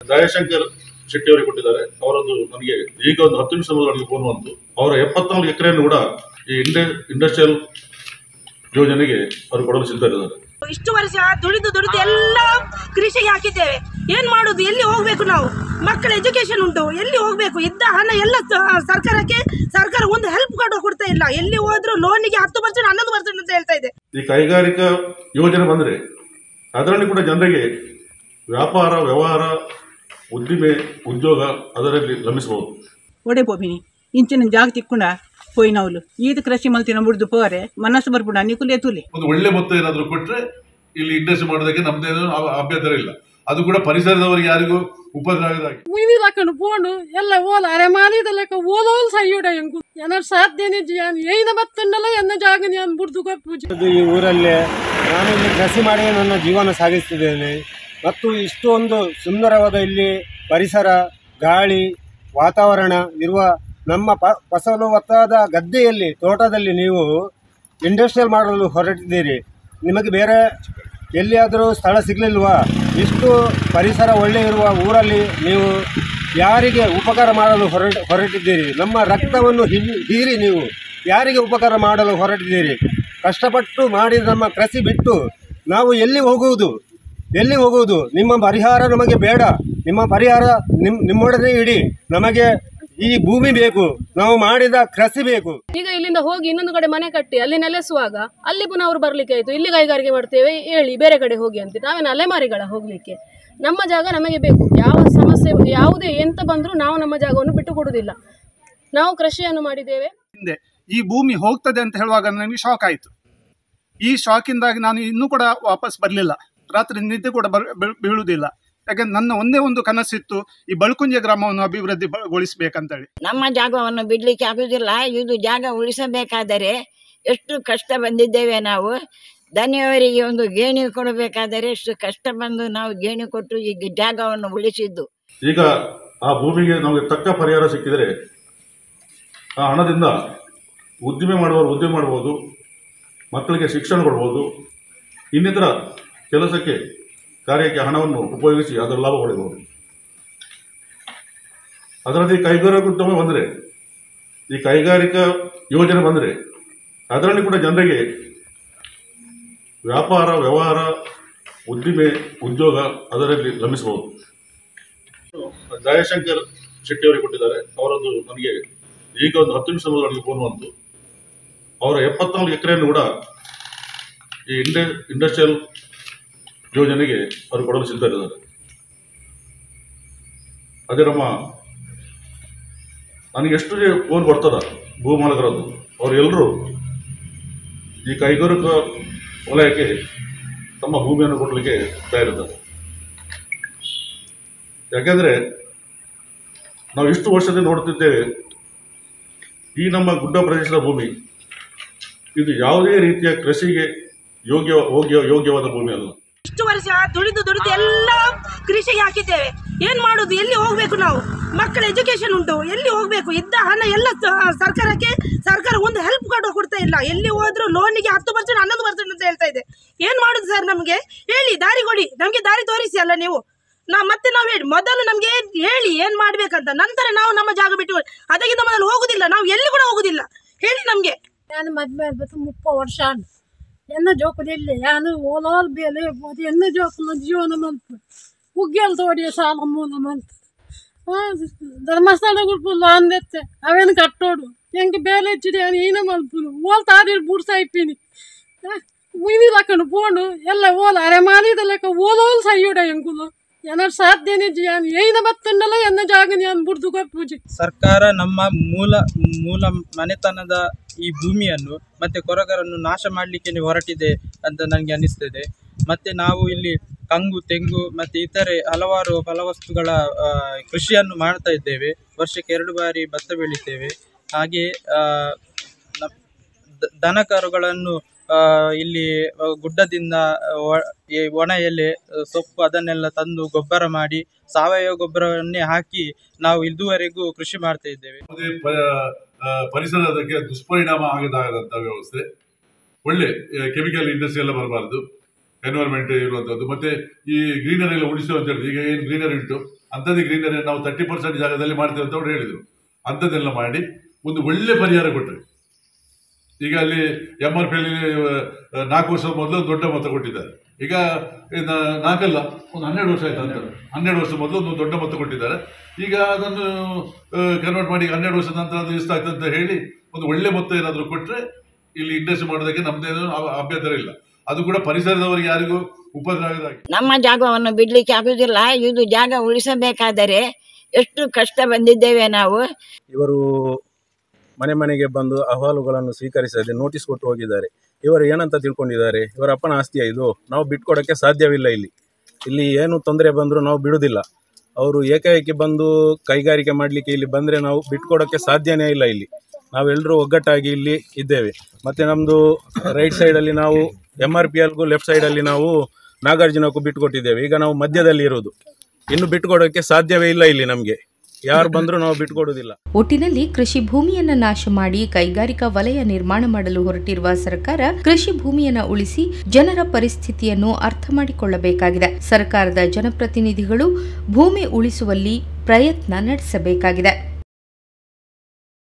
ದಯಾಶಂಕರ್ ಶೆಟ್ಟಿ ಅವರಿಗೆ ಕೊಟ್ಟಿದ್ದಾರೆ. ಅವರದ್ದು ನನಗೆ ಈಗ ಒಂದು 10 ನಿಮಿಷ ಮೊದಲು ನನಗೆ ಫೋನ್ ಬಂತು. ಅವರ 74 ಎಕರೆಯನ್ನು ಕೂಡ ಈ ಇಂಡಸ್ಟ್ರಿಯಲ್ ಯೋಜನೆಗೆ ಅವರು ಕೊಡಲು ಸಿದ್ಧರಿದ್ದಾರೆ. ಇಷ್ಟು ವರ್ಷ ದುಡಿದು ಎಲ್ಲ ಕೃಷಿಗೆ ಹಾಕಿದ್ದೇವೆ. ಏನ್ ಮಾಡುದು, ಎಲ್ಲಿ ಹೋಗ್ಬೇಕು ನಾವು? ಮಕ್ಕಳ ಎಜುಕೇಶನ್ ಉಂಟು, ಎಲ್ಲಿ ಹೋಗ್ಬೇಕು? ಇದ್ದ ಹಣ ಎಲ್ಲ ಸರ್ಕಾರ ಒಂದು ಹೆಲ್ಪ್ ಕೊಡ್ತಾ ಇಲ್ಲ. ಎಲ್ಲಿ ಹೋದ್ರು ಲೋನಿಗೆ 10% 11% ಅಂತ ಹೇಳ್ತಾ ಇದೆ. ಈ ಕೈಗಾರಿಕಾ ಯೋಜನೆ ಬಂದ್ರೆ ಅದರಲ್ಲಿ ಕೂಡ ಜನರಿಗೆ ವ್ಯಾಪಾರ ವ್ಯವಹಾರ ಉದ್ದಿಮೆ ಉದ್ಯೋಗ ಅದರಲ್ಲಿ ಲಭಿಸಬಹುದು. ಒಡೆ ಪೋಪಿನಿ ಇಂಚಿನ ಜಾಗ ತಿಕ್ಕೊಂಡ ಪೋಯಿನವಲು ಈದ್ ಕೃಷಿ ಮಲ್ತಿನ ಮುಡ್ದು ಪೋರೆ ಮನಸ್ಸು ಬರ್ಬಿಡ ನಿಕುಲೆ ತುಲಿ ಒಂದು ಒಳ್ಳೆ ಮೊತ್ತ ಏನಾದರೂ ಕೊಟ್ರೆ ಇಲ್ಲಿ ಇಂಡಸ್ಟ್ರಿ ಮಾಡೋದಕ್ಕೆ ನಮ್ದೇನು ಅಭ್ಯಂತರ ಇಲ್ಲ. ಅದು ಕೂಡ ಪರಿಸರದವರಿಗೆ ಯಾರಿಗೂ ಉಪದ್ರ ಆಗದಾಗಿ ಮುಯ್ದಿದಾಕನು ಪೋಂಡು ಎಲ್ಲ ಓಲ ಅರೆಮಾಲಿದಲ್ಲಕ ಓಲೋಲ್ ಸೈಯೋಡ ಎಂಕು ಏನಾರು ಸಾಧ್ಯನೇ ಜಿಯಾನ್ ಏನ ಬತ್ತಂಡಲ್ಲ ಎನ್ನ ಜಾಗನಿ ಅನ್ ಬುಡ್ದು ಪೂಜೆ. ಈ ಊರಲ್ಲಿ ನಾನು ಇಲ್ಲಿ ಕೃಷಿ ಮಾಡಿ ನನ್ನ ಜೀವನ ಸಾಗಿಸುತ್ತಿದ್ದೇನೆ ಮತ್ತು ಇಷ್ಟೊಂದು ಸುಂದರವಾದ ಇಲ್ಲಿ ಪರಿಸರ, ಗಾಳಿ, ವಾತಾವರಣ ಇರುವ ನಮ್ಮ ಫಸಲುವತ್ತಾದ ಗದ್ದೆಯಲ್ಲಿ, ತೋಟದಲ್ಲಿ ನೀವು ಇಂಡಸ್ಟ್ರಿಯಲ್ ಮಾಡಲು ಹೊರಟಿದ್ದೀರಿ. ನಿಮಗೆ ಬೇರೆ ಎಲ್ಲಿಯಾದರೂ ಸ್ಥಳ ಸಿಗಲಿಲ್ವಾ? ಇಷ್ಟು ಪರಿಸರ ಒಳ್ಳೆ ಇರುವ ಊರಲ್ಲಿ ನೀವು ಯಾರಿಗೆ ಉಪಕಾರ ಮಾಡಲು ಹೊರಟಿದ್ದೀರಿ? ನಮ್ಮ ರಕ್ತವನ್ನು ಹೀರಿ ನೀವು ಯಾರಿಗೆ ಉಪಕಾರ ಮಾಡಲು ಹೊರಟಿದ್ದೀರಿ? ಕಷ್ಟಪಟ್ಟು ಮಾಡಿದ ನಮ್ಮ ಕೃಷಿ ಬಿಟ್ಟು ನಾವು ಎಲ್ಲಿ ಹೋಗುವುದು? ನಿಮ್ಮ ಪರಿಹಾರ ನಮಗೆ ಬೇಡ. ನಿಮ್ಮ ಪರಿಹಾರ ನಿಮ್ಮೊಡನೆ ಇಡಿ. ನಮಗೆ ಈ ಭೂಮಿ ಬೇಕು, ನಾವು ಮಾಡಿದ ಕೃಷಿ ಬೇಕು. ಈಗ ಇಲ್ಲಿಂದ ಹೋಗಿ ಇನ್ನೊಂದು ಕಡೆ ಮನೆ ಕಟ್ಟಿ ಅಲ್ಲಿ ನೆಲೆಸುವಾಗ ಅಲ್ಲಿ ಪುನಃ ಅವರು ಬರ್ಲಿಕ್ಕೆ ಆಯ್ತು, ಇಲ್ಲಿ ಕೈಗಾರಿಕೆ ಮಾಡ್ತೇವೆ ಹೇಳಿ ಬೇರೆ ಕಡೆ ಹೋಗಿ ಅಂತ. ನಾವೇನು ಅಲೆಮಾರಿಗಳ ಹೋಗ್ಲಿಕ್ಕೆ? ನಮ್ಮ ಜಾಗ ನಮಗೆ ಬೇಕು. ಯಾವ ಸಮಸ್ಯೆ ಯಾವುದೇ ಎಂತ ಬಂದರೂ ನಾವು ನಮ್ಮ ಜಾಗವನ್ನು ಬಿಟ್ಟು ಕೊಡುವುದಿಲ್ಲ. ನಾವು ಕೃಷಿಯನ್ನು ಮಾಡಿದ್ದೇವೆ. ಹಿಂದೆ ಈ ಭೂಮಿ ಹೋಗ್ತದೆ ಅಂತ ಹೇಳುವಾಗ ನನಗೆ ಶಾಕ್ ಆಯಿತು. ಈ ಶಾಕಿಂದಾಗಿ ನಾನು ಇನ್ನೂ ಕೂಡ ವಾಪಸ್ ಬರಲಿಲ್ಲ. ರಾತ್ರಿ ನಿದ್ದೆ ಕೂಡ ಬೀಳುವುದಿಲ್ಲ. ಯಾಕಂದ್ರೆ ನನ್ನ ಒಂದೇ ಒಂದು ಕನಸಿತ್ತು, ಈ ಬಳ್ಕುಂಜೆ ಗ್ರಾಮವನ್ನು ಅಭಿವೃದ್ಧಿಗೊಳಿಸಬೇಕಂತೇಳಿ. ನಮ್ಮ ಜಾಗವನ್ನು ಬಿಡ್ಲಿಕ್ಕೆ ಆಗುದಿಲ್ಲ. ಇದು ಜಾಗ ಉಳಿಸಬೇಕಾದರೆ ಎಷ್ಟು ಕಷ್ಟ ಬಂದಿದ್ದೇವೆ ನಾವು. ದನಿಯವರಿಗೆ ಒಂದು ಗೇಣಿ ಕೊಡಬೇಕಾದರೆ ಎಷ್ಟು ಕಷ್ಟ ಬಂದು ನಾವು ಗೇಣಿ ಕೊಟ್ಟು ಈ ಜಾಗವನ್ನು ಉಳಿಸಿದ್ದು. ಈಗ ಆ ಭೂಮಿಗೆ ನಮಗೆ ತಕ್ಕ ಪರಿಹಾರ ಸಿಕ್ಕಿದರೆ ಆ ಹಣದಿಂದ ಉದ್ದಿಮೆ ಮಾಡುವವರು ಉದ್ದಿಮೆ ಮಾಡ್ಬೋದು, ಮಕ್ಕಳಿಗೆ ಶಿಕ್ಷಣ ಕೊಡ್ಬೋದು, ಇನ್ನಿತರ ಕೆಲಸಕ್ಕೆ ಕಾರ್ಯಕ್ಕೆ ಹಣವನ್ನು ಉಪಯೋಗಿಸಿ ಅದರ ಲಾಭ ಪಡೆಯಬಹುದು. ಅದರಲ್ಲಿ ಕೈಗಾರಿಕಾ ಉದ್ಯಮ ಬಂದರೆ, ಈ ಕೈಗಾರಿಕಾ ಯೋಜನೆ ಬಂದರೆ ಅದರಲ್ಲಿ ಕೂಡ ಜನರಿಗೆ ವ್ಯಾಪಾರ ವ್ಯವಹಾರ ಉದ್ದಿಮೆ ಉದ್ಯೋಗ ಅದರಲ್ಲಿ ಲಭಿಸಬಹುದು. ದಯಾಶಂಕರ್ ಶೆಟ್ಟಿ ಅವರಿಗೆ ಕೊಟ್ಟಿದ್ದಾರೆ. ಅವರದ್ದು ನನಗೆ ಈಗ ಒಂದು 10 ನಿಮಿಷ ಮೊದಲು ನನಗೆ ಫೋನ್ ಬಂತು. ಅವರ 74 ಎಕರೆಯನ್ನು ಕೂಡ ಈ ಇಂಡಸ್ಟ್ರಿಯಲ್ ಯೋಜನೆಗೆ ಅವರು ಕೊಡಲು ಸಿದ್ಧರಿದ್ದಾರೆ. ಅದೇ ನನಗೆ ಎಷ್ಟು ಫೋನ್ ಬರ್ತದ ಭೂಮಾಲಕರದ್ದು, ಅವರೆಲ್ಲರೂ ಈ ಕೈಗಾರಿಕಾ ವಲಯಕ್ಕೆ ತಮ್ಮ ಭೂಮಿಯನ್ನು ಕೊಡಲಿಕ್ಕೆ ತಯಾರಿದ್ದಾರೆ. ಯಾಕೆಂದರೆ ನಾವು ಇಷ್ಟು ವರ್ಷದಿಂದ ನೋಡ್ತಿದ್ದೇವೆ, ಈ ನಮ್ಮ ಗುಡ್ಡ ಪ್ರದೇಶದ ಭೂಮಿ ಇದು ಯಾವುದೇ ರೀತಿಯ ಕೃಷಿಗೆ ಯೋಗ್ಯವಾದ ಭೂಮಿ ಅಲ್ಲ. ಇಷ್ಟು ವರ್ಷ ದುಡಿದು ಎಲ್ಲ ಕೃಷಿಗೆ ಹಾಕಿದ್ದೇವೆ. ಏನ್ ಮಾಡುದು, ಎಲ್ಲಿ ಹೋಗ್ಬೇಕು ನಾವು? ಮಕ್ಕಳ ಎಜುಕೇಶನ್ ಉಂಟು, ಎಲ್ಲಿ ಹೋಗ್ಬೇಕು? ಇದ್ದ ಹಣ ಎಲ್ಲ ಸರ್ಕಾರ ಒಂದು ಹೆಲ್ಪ್ ಕೊಡ್ತಾ ಇಲ್ಲ. ಎಲ್ಲಿ ಹೋದ್ರು ಲೋನಿಗೆ 10% 11% ಅಂತ ಹೇಳ್ತಾ ಇದೆ. ಏನ್ ಮಾಡುದು ಸರ್? ನಮ್ಗೆ ಹೇಳಿ, ದಾರಿ ಕೊಡಿ, ನಮ್ಗೆ ದಾರಿ ತೋರಿಸಿ ಅಲ್ಲ ನೀವು. ಮತ್ತೆ ನಾವು ಹೇಳಿ, ಮೊದಲು ನಮ್ಗೆ ಹೇಳಿ ಏನ್ ಮಾಡ್ಬೇಕಂತ, ನಂತರ ನಾವು ನಮ್ಮ ಜಾಗ ಬಿಟ್ಟು ಅದಕ್ಕಿಂತ ಮೊದಲು ಹೋಗುದಿಲ್ಲ, ನಾವು ಎಲ್ಲಿ ಕೂಡ ಹೋಗುದಿಲ್ಲ. ಹೇಳಿ ನಮ್ಗೆ. ನಾನು ಮದ್ವೆ 30 ವರ್ಷ ಎನ್ನ ಜೋಕದಿಲ್ಲ. ಯಾನು ಓಲಾಲ್ ಬೇಲೆ ಎನ್ನ ಜೋಕನ ಜೀವನ ಮಲ್ತು ಉಗ್ಗೆಲ್ ತೋಡಿಯ ಸಾಲ ಮೂಲ ಮಲ್ತು ಧರ್ಮಸ್ಥಳಗಳು ಅಂದೆತ್ತೆ ಅವೇನು ಕಟ್ಟೋಡು ಹೆಂಗೆ ಬೇಲೆ ಇಚ್ಚಿಡಿ ಅನು ಈನ ಮಲ್ಪುನು ಓಲ್ ತಾದಿರ್ ಬುಡ್ಸ ಇಪ್ಪಿನಿ ಮುಯ್ದಿದಾಕನು ಪೋಂಡು ಎಲ್ಲ ಓಲ ಅರೆಮಾಲಿದಲ್ಲಕ ಓಲೋಲ್ ಸೈಯೋಡ ಎಂಕುಲು ಏನಾರು ಸಾಧ್ಯನೇ ಜಿಯಾನ್ ಏನ ಬತ್ತಂಡಲ್ಲ ಎನ್ನ ಜಾಗನಿ ಅನ್ ಬುಡ್ದು ಪೂಜೆ. ಸರ್ಕಾರ ನಮ್ಮ ಮೂಲ ಮನೆತನದ ಈ ಭೂಮಿಯನ್ನು ಮತ್ತೆ ಕೊರಗರನ್ನು ನಾಶ ಮಾಡಲಿಕ್ಕೆ ಹೊರಟಿದೆ ಅಂತ ನನಗೆ ಅನಿಸ್ತದೆ. ಮತ್ತೆ ನಾವು ಇಲ್ಲಿ ಕಂಗು, ತೆಂಗು ಮತ್ತೆ ಇತರೆ ಹಲವಾರು ಫಲವಸ್ತುಗಳ ಕೃಷಿಯನ್ನು ಮಾಡ್ತಾ ಇದ್ದೇವೆ. ವರ್ಷಕ್ಕೆ 2 ಬಾರಿ ಭತ್ತ ಬೆಳಿತೇವೆ. ಹಾಗೆ ದನಕರುಗಳನ್ನು ಇಲ್ಲಿ ಗುಡ್ಡದಿಂದ ಒಣ ಎಲೆ, ಸೊಪ್ಪು ಅದನ್ನೆಲ್ಲ ತಂದು ಗೊಬ್ಬರ ಮಾಡಿ ಸಾವಯವ ಗೊಬ್ಬರವನ್ನೇ ಹಾಕಿ ನಾವು ಇದುವರೆಗೂ ಕೃಷಿ ಮಾಡ್ತಾ ಇದ್ದೇವೆ. ಪರಿಸರಕ್ಕೆ ದುಷ್ಪರಿಣಾಮ ಆಗದಾಗದಂತ ವ್ಯವಸ್ಥೆ, ಒಳ್ಳೆ ಕೆಮಿಕಲ್ ಇಂಡಸ್ಟ್ರಿ ಎಲ್ಲ ಬರಬಾರ್ದು, ಎನ್ವೈರನ್ಮೆಂಟ್ ಇರುವಂತದ್ದು, ಮತ್ತೆ ಈ ಗ್ರೀನರಿ ಎಲ್ಲ ಉಳಿಸುವಂತ ಹೇಳಿದ್ರೆ ಈಗ ಏನು ಗ್ರೀನರಿ ಉಂಟು ಅಂಥದ್ದು ಗ್ರೀನರಿ ನಾವು 30% ಜಾಗದಲ್ಲಿ ಮಾಡ್ತೇವೆ ಅಂತ ಅವ್ರು ಹೇಳಿದರು. ಅಂಥದ್ದೆಲ್ಲ ಮಾಡಿ ಒಂದು ಒಳ್ಳೆ ಪರಿಹಾರ ಕೊಟ್ಟರೆ. ಈಗ ಅಲ್ಲಿ MRP ಅಲ್ಲಿ 4 ವರ್ಷದ ಮೊದಲು ಒಂದು ದೊಡ್ಡ ಮೊತ್ತ ಕೊಟ್ಟಿದ್ದಾರೆ. ಈಗ 4 ಅಲ್ಲ, ಒಂದು 12 ವರ್ಷ ಆಯ್ತು ಅಂತ. 12 ವರ್ಷ ಮೊದಲು ಒಂದು ದೊಡ್ಡ ಮೊತ್ತ ಕೊಟ್ಟಿದ್ದಾರೆ. ಈಗ ಅದನ್ನು ಕನ್ವರ್ಟ್ ಮಾಡಿ 12 ವರ್ಷದ ನಂತರ ಅದು ಎಷ್ಟಾಗ್ತದೆ ಅಂತ ಹೇಳಿ ಒಂದು ಒಳ್ಳೆ ಮೊತ್ತ ಏನಾದರೂ ಕೊಟ್ಟರೆ ಇಲ್ಲಿ ಇಂಡಸ್ಟ್ರಿ ಮಾಡೋದಕ್ಕೆ ನಮ್ದೇನು ಅಭ್ಯಂತರ ಇಲ್ಲ. ಅದು ಕೂಡ ಪರಿಸರದವರಿಗೆ ಯಾರಿಗೂ ಉಪದ್ರ ಆಗದಾಗಿ. ನಮ್ಮ ಜಾಗವನ್ನು ಬಿಡ್ಲಿಕ್ಕೆ ಆಗುದಿಲ್ಲ. ಇದು ಜಾಗ ಉಳಿಸಬೇಕಾದರೆ ಎಷ್ಟು ಕಷ್ಟ ಬಂದಿದ್ದೇವೆ ನಾವು. ಇವರು ಮನೆ ಮನೆಗೆ ಬಂದು ಅಹವಾಲುಗಳನ್ನು ಸ್ವೀಕರಿಸದೆ ನೋಟಿಸ್ ಕೊಟ್ಟು ಹೋಗಿದ್ದಾರೆ. ಇವರು ಏನಂತ ತಿಳ್ಕೊಂಡಿದ್ದಾರೆ, ಇವರ ಅಪ್ಪನ ಆಸ್ತಿಯ ಇದು, ನಾವು ಬಿಟ್ಕೊಡೋಕ್ಕೆ ಸಾಧ್ಯವಿಲ್ಲ. ಇಲ್ಲಿ ಏನು ತೊಂದರೆ ಬಂದರೂ ನಾವು ಬಿಡುವುದಿಲ್ಲ. ಅವರು ಏಕಾಏಕಿ ಬಂದು ಕೈಗಾರಿಕೆ ಮಾಡಲಿಕ್ಕೆ ಇಲ್ಲಿ ಬಂದರೆ ನಾವು ಬಿಟ್ಕೊಡೋಕ್ಕೆ ಸಾಧ್ಯನೇ ಇಲ್ಲ. ನಾವೆಲ್ಲರೂ ಒಗ್ಗಟ್ಟಾಗಿ ಇಲ್ಲಿ ಇದ್ದೇವೆ. ಮತ್ತು ನಮ್ಮದು ರೈಟ್ ಸೈಡಲ್ಲಿ ನಾವು MRPLಗೂ ಲೆಫ್ಟ್ ಸೈಡಲ್ಲಿ ನಾವು ನಾಗಾರ್ಜುನಕ್ಕೂ ಬಿಟ್ಟುಕೊಟ್ಟಿದ್ದೇವೆ. ಈಗ ನಾವು ಮಧ್ಯದಲ್ಲಿ ಇರೋದು, ಇನ್ನು ಬಿಟ್ಟುಕೊಡೋಕ್ಕೆ ಸಾಧ್ಯವೇ ಇಲ್ಲ. ನಮಗೆ ಯಾರು ಬಂದರೂ ನಾವು ಬಿಟ್ಟುಕೊಡುವುದಿಲ್ಲ. ಒಟ್ಟಿನಲ್ಲಿ ಕೃಷಿ ಭೂಮಿಯನ್ನ ನಾಶ ಮಾಡಿ ಕೈಗಾರಿಕಾ ವಲಯ ನಿರ್ಮಾಣ ಮಾಡಲು ಹೊರಟಿರುವ ಸರ್ಕಾರ ಕೃಷಿ ಭೂಮಿಯನ್ನ ಉಳಿಸಿ ಜನರ ಪರಿಸ್ಥಿತಿಯನ್ನು ಅರ್ಥ ಮಾಡಿಕೊಳ್ಳಬೇಕಾಗಿದೆ. ಸರ್ಕಾರದ ಜನಪ್ರತಿನಿಧಿಗಳು ಭೂಮಿ ಉಳಿಸುವಲ್ಲಿ ಪ್ರಯತ್ನ ನಡೆಸಬೇಕಾಗಿದೆ.